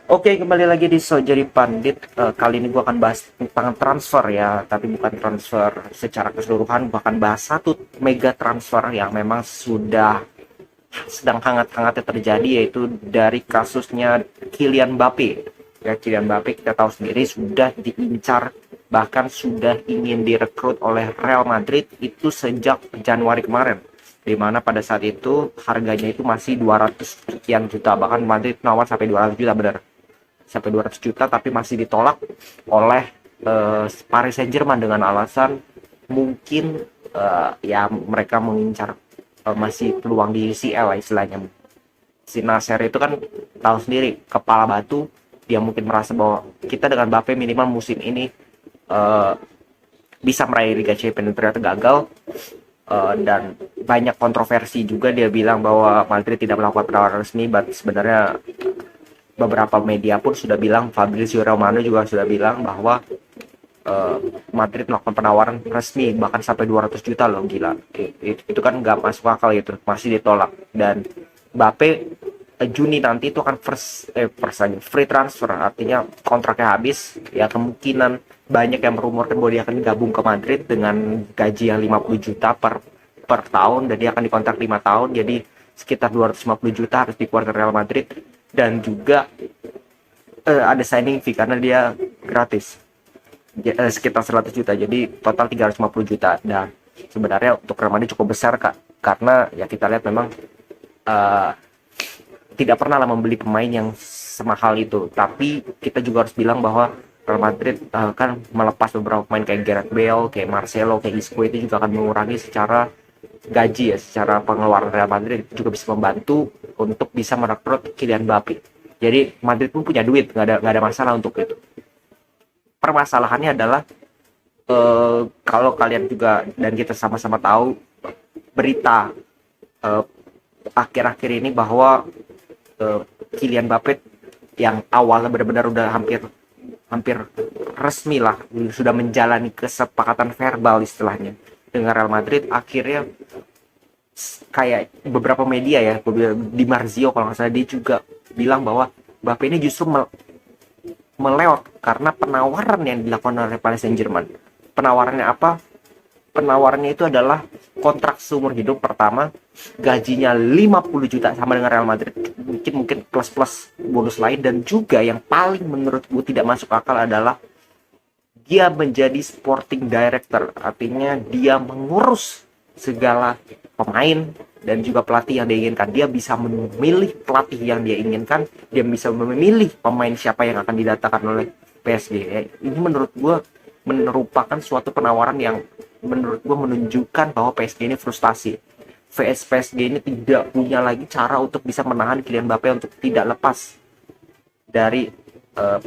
Oke, kembali lagi di So Jadi Pandit. Kali ini gue akan bahas tentang transfer ya, tapi bukan transfer secara keseluruhan, bahkan bahas satu mega transfer yang memang sudah sedang hangat-hangatnya terjadi, yaitu dari kasusnya Kylian Mbappe. Ya, Kylian Mbappe kita tahu sendiri sudah diincar, bahkan sudah ingin direkrut oleh Real Madrid itu sejak Januari kemarin, di mana pada saat itu harganya itu masih 200 sekian juta, bahkan Madrid nawar sampai 200 juta, benar sampai 200 juta, tapi masih ditolak oleh Paris Saint-Germain dengan alasan mungkin ya mereka mengincar masih peluang di UCL lah istilahnya. Si Nasser itu kan tahu sendiri, kepala batu. Dia mungkin merasa bahwa kita dengan Mbappe minimal musim ini uh, bisa meraih Liga Champions, ternyata gagal. Dan banyak kontroversi juga, dia bilang bahwa Madrid tidak melakukan penawaran resmi, but sebenarnya beberapa media pun sudah bilang, Fabrizio Romano juga sudah bilang bahwa Madrid melakukan penawaran resmi bahkan sampai 200 juta loh, gila. Itu kan nggak masuk akal gitu, masih ditolak. Dan Mbappe Juni nanti itu akan first aja free transfer, artinya kontraknya habis ya. Kemungkinan banyak yang merumorkan bahwa dia akan gabung ke Madrid dengan gaji yang 50 juta per tahun, dan dia akan dikontrak 5 tahun, jadi sekitar 250 juta harus dikeluarkan Real Madrid. Dan juga ada signing fee karena dia gratis, sekitar 100 juta, jadi total 350 juta. Dan sebenarnya untuk Real Madrid cukup besar kak, karena ya kita lihat memang uh, tidak pernah lah membeli pemain yang semahal itu. Tapi kita juga harus bilang bahwa Real Madrid kan melepas beberapa pemain kayak Gareth Bale, kayak Marcelo, kayak Isco, itu juga akan mengurangi secara gaji ya, secara pengeluaran Real Madrid juga bisa membantu untuk bisa merekrut Kylian Mbappe. Jadi Madrid pun punya duit, nggak ada masalah untuk itu. Permasalahannya adalah kalau kalian juga dan kita sama-sama tahu berita eh, akhir-akhir ini bahwa uh, Kylian Mbappe yang awalnya benar-benar udah hampir hampir resmi lah, sudah menjalani kesepakatan verbal istilahnya dengan Real Madrid, akhirnya kayak beberapa media ya, di Marzio kalau nggak salah, dia juga bilang bahwa Mbappe ini justru melewat karena penawaran yang dilakukan oleh Paris Saint-Germain. Penawarannya apa? Penawarannya itu adalah kontrak seumur hidup pertama, gajinya 50 juta sama dengan Real Madrid, mungkin plus bonus lain. Dan juga yang paling menurut gue tidak masuk akal adalah dia menjadi sporting director, artinya dia mengurus segala pemain dan juga pelatih yang dia inginkan. Dia bisa memilih pelatih yang dia inginkan, dia bisa memilih pemain siapa yang akan didatangkan oleh PSG. Ini menurut gue merupakan suatu penawaran yang menurut gue menunjukkan bahwa PSG ini frustasi. PSG ini tidak punya lagi cara untuk bisa menahan Kylian Mbappe untuk tidak lepas dari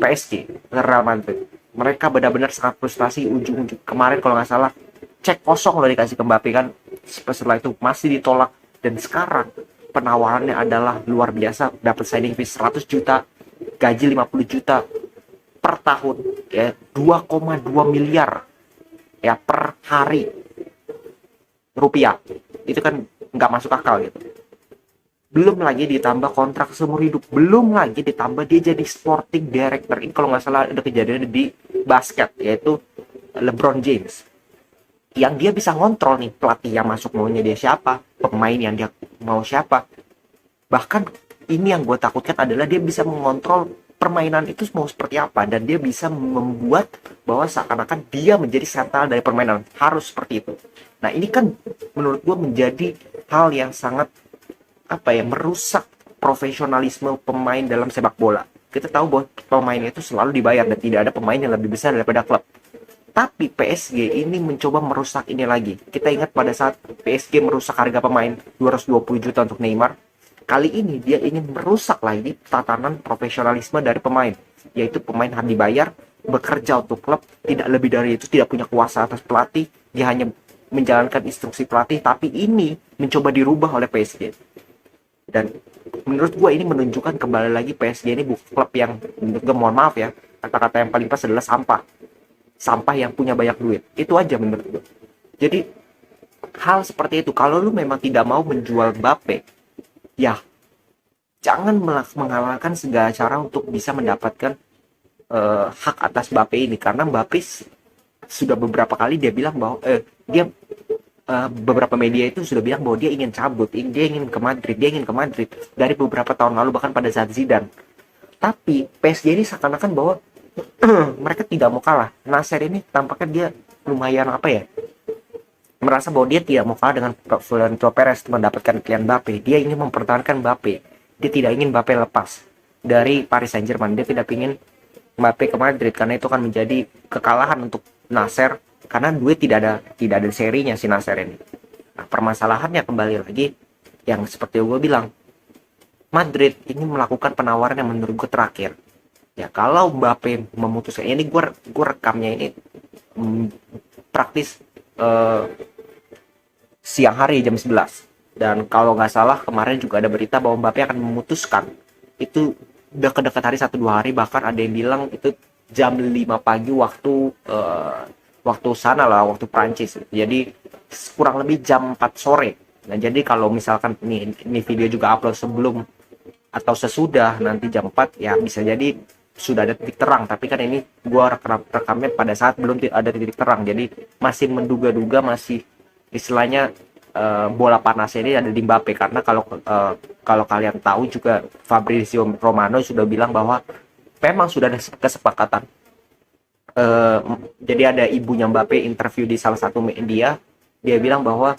PSG ke Real Madrid. Mereka benar-benar sangat frustasi. Ujung kemarin kalau nggak salah cek kosong loh dikasih ke Mbappe kan, setelah itu masih ditolak. Dan sekarang penawarannya adalah luar biasa, dapat signing fee 100 juta, gaji 50 juta per tahun ya, 2,2 miliar ya per hari rupiah. Itu kan nggak masuk akal gitu. Belum lagi ditambah kontrak seumur hidup, belum lagi ditambah dia jadi sporting director. Ini kalau nggak salah ada kejadian di basket, yaitu LeBron James, yang dia bisa ngontrol nih pelatih yang masuk maunya dia siapa, pemain yang dia mau siapa. Bahkan ini yang gue takutkan adalah dia bisa mengontrol permainan itu mau seperti apa, dan dia bisa membuat bahwa seakan-akan dia menjadi sentral dari permainan, harus seperti itu. Nah ini kan menurut gue menjadi hal yang sangat apa ya, merusak profesionalisme pemain dalam sepak bola. Kita tahu bahwa pemain itu selalu dibayar dan tidak ada pemain yang lebih besar daripada klub. Tapi PSG ini mencoba merusak ini lagi. Kita ingat pada saat PSG merusak harga pemain 220 juta untuk Neymar. Kali ini dia ingin merusak lagi tatanan profesionalisme dari pemain, yaitu pemain harus dibayar, bekerja untuk klub, tidak lebih dari itu, tidak punya kuasa atas pelatih, dia hanya menjalankan instruksi pelatih. Tapi ini mencoba dirubah oleh PSG. Dan menurut gue ini menunjukkan kembali lagi PSG ini bukan klub yang, menurut gue, mohon maaf ya, kata-kata yang paling pas adalah sampah yang punya banyak duit. Itu aja menurut gue. Jadi hal seperti itu, kalau lu memang tidak mau menjual Mbappe, ya jangan menghalalkan segala cara untuk bisa mendapatkan hak atas Mbappe ini, karena Mbappe sudah beberapa kali dia bilang bahwa dia beberapa media itu sudah bilang bahwa dia ingin cabut, dia ingin ke Madrid, dia ingin ke Madrid dari beberapa tahun lalu, bahkan pada saat Zidane. Tapi PSG ini seakan-akan bahwa mereka tidak mau kalah. Nasser ini tampaknya dia lumayan apa ya, merasa bahwa dia tidak mau kalah dengan Florentino Perez mendapatkan Kylian Mbappe. Dia ingin mempertahankan Mbappe. Dia tidak ingin Mbappe lepas dari Paris Saint-Germain. Dia tidak ingin Mbappe ke Madrid karena itu akan menjadi kekalahan untuk Nasser, karena duit tidak ada serinya si Nasser ini. Nah, permasalahannya kembali lagi yang seperti gue bilang, Madrid ini melakukan penawaran yang menurut gue terakhir. Ya kalau Mbappe memutuskan ini, gue rekamnya ini praktis siang hari jam 11. Dan kalau nggak salah kemarin juga ada berita bahwa Mbappe akan memutuskan itu dekat-dekat hari 1-2 hari, bahkan ada yang bilang itu jam 5 pagi waktu sana lah, waktu Prancis. Jadi kurang lebih jam 4 sore. Nah, jadi kalau misalkan ini video juga upload sebelum atau sesudah nanti jam 4, ya bisa jadi sudah ada titik terang, tapi kan ini gua rekamnya pada saat belum ada titik terang, jadi masih menduga-duga, masih istilahnya bola panas ini ada di Mbappe. Karena kalau kalian tahu juga Fabrizio Romano sudah bilang bahwa memang sudah ada kesepakatan. Jadi ada ibunya Mbappe interview di salah satu media, dia bilang bahwa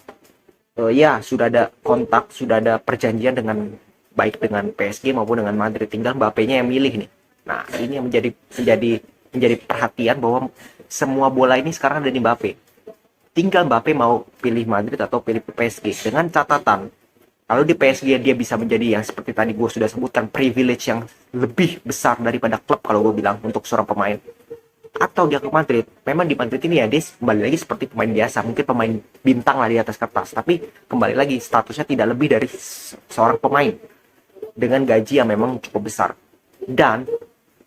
ya sudah ada kontak, sudah ada perjanjian dengan baik dengan PSG maupun dengan Madrid, tinggal Mbappe-nya yang milih nih. Nah, ini yang menjadi perhatian bahwa semua bola ini sekarang ada di Mbappe. Tinggal Mbappe mau pilih Madrid atau pilih PSG, dengan catatan kalau di PSG dia bisa menjadi yang seperti tadi gue sudah sebutkan, privilege yang lebih besar daripada klub kalau gue bilang untuk seorang pemain. Atau dia ke Madrid, memang di Madrid ini ya dia kembali lagi seperti pemain biasa, mungkin pemain bintang lah di atas kertas, tapi kembali lagi statusnya tidak lebih dari seorang pemain dengan gaji yang memang cukup besar. Dan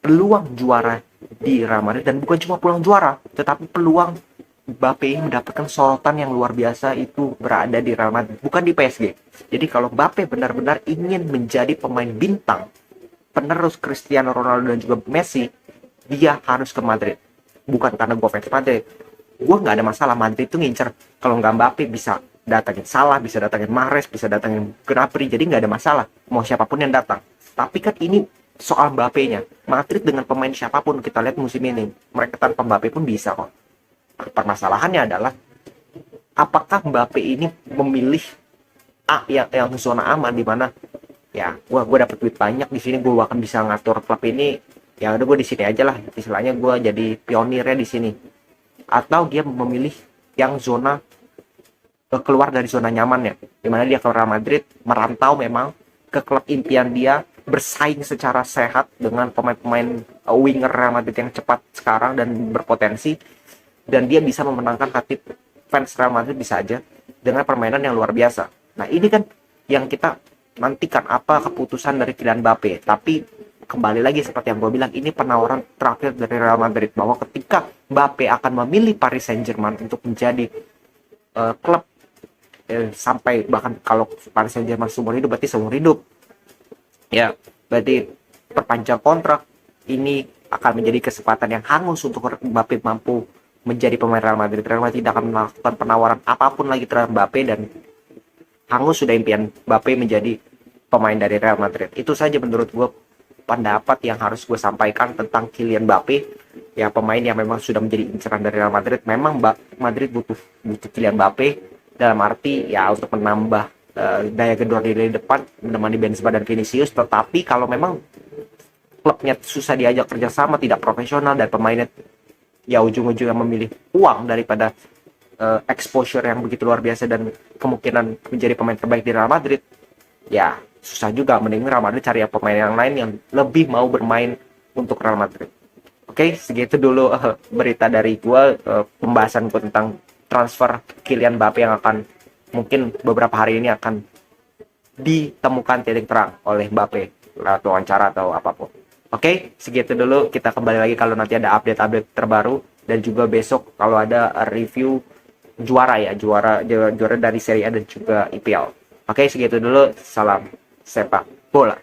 peluang juara di Real Madrid, dan bukan cuma peluang juara, tetapi peluang Mbappe ini mendapatkan sorotan yang luar biasa itu berada di Real Madrid, bukan di PSG. Jadi kalau Mbappe benar-benar ingin menjadi pemain bintang, penerus Cristiano Ronaldo dan juga Messi, dia harus ke Madrid. Bukan karena gue fans Madrid, gue nggak ada masalah Madrid itu ngincer. Kalau nggak Mbappe bisa datangin Salah, bisa datangin Mahrez, bisa datangin Gnabry, jadi nggak ada masalah mau siapapun yang datang. Tapi kan ini soal Mbappe-nya. Madrid dengan pemain siapapun kita lihat musim ini, mereka tanpa Mbappe pun bisa kok. Permasalahannya adalah apakah Mbappe ini memilih yang zona aman, di mana ya gue dapet duit banyak di sini, gue akan bisa ngatur klub ini, ya udah gue di sini aja lah, istilahnya gue jadi pionirnya di sini. Atau dia memilih yang zona keluar dari zona nyamannya, dimana dia ke Real Madrid, merantau memang ke klub impian dia, bersaing secara sehat dengan pemain-pemain winger Real Madrid yang cepat sekarang dan berpotensi, dan dia bisa memenangkan hati fans Real Madrid bisa aja dengan permainan yang luar biasa. Nah, ini kan yang kita nantikan, apa keputusan dari Kylian Mbappe. Tapi kembali lagi seperti yang gue bilang, ini penawaran terakhir dari Real Madrid, bahwa ketika Mbappe akan memilih Paris Saint-Germain untuk menjadi klub sampai, bahkan kalau Paris Saint-Germain seumur hidup, berarti seumur hidup ya, berarti perpanjang kontrak, ini akan menjadi kesempatan yang hangus untuk Mbappe mampu menjadi pemain Real Madrid. Real Madrid tidak akan melakukan penawaran apapun lagi terhadap Mbappe, dan hangus sudah impian Mbappe menjadi pemain dari Real Madrid. Itu saja menurut gue pendapat yang harus gue sampaikan tentang Kylian Mbappe, ya pemain yang memang sudah menjadi inceran dari Real Madrid. Memang Madrid butuh Kylian Mbappe dalam arti ya untuk menambah daya gedor di depan, menemani Benzema dan Vinicius. Tetapi kalau memang klubnya susah diajak kerjasama, tidak profesional, dan pemainnya ya ujung-ujungnya memilih uang daripada exposure yang begitu luar biasa dan kemungkinan menjadi pemain terbaik di Real Madrid, ya susah juga. Mending Real Madrid cari pemain yang lain yang lebih mau bermain untuk Real Madrid. Oke, segitu dulu berita dari gue, pembahasan gue tentang transfer Kylian Mbappe yang akan mungkin beberapa hari ini akan ditemukan titik terang oleh Mbappe lewat wawancara atau apapun. Oke, segitu dulu. Kita kembali lagi kalau nanti ada update-update terbaru, dan juga besok kalau ada review juara dari Serie A dan juga IPL. Oke, segitu dulu. Salam sepak bola.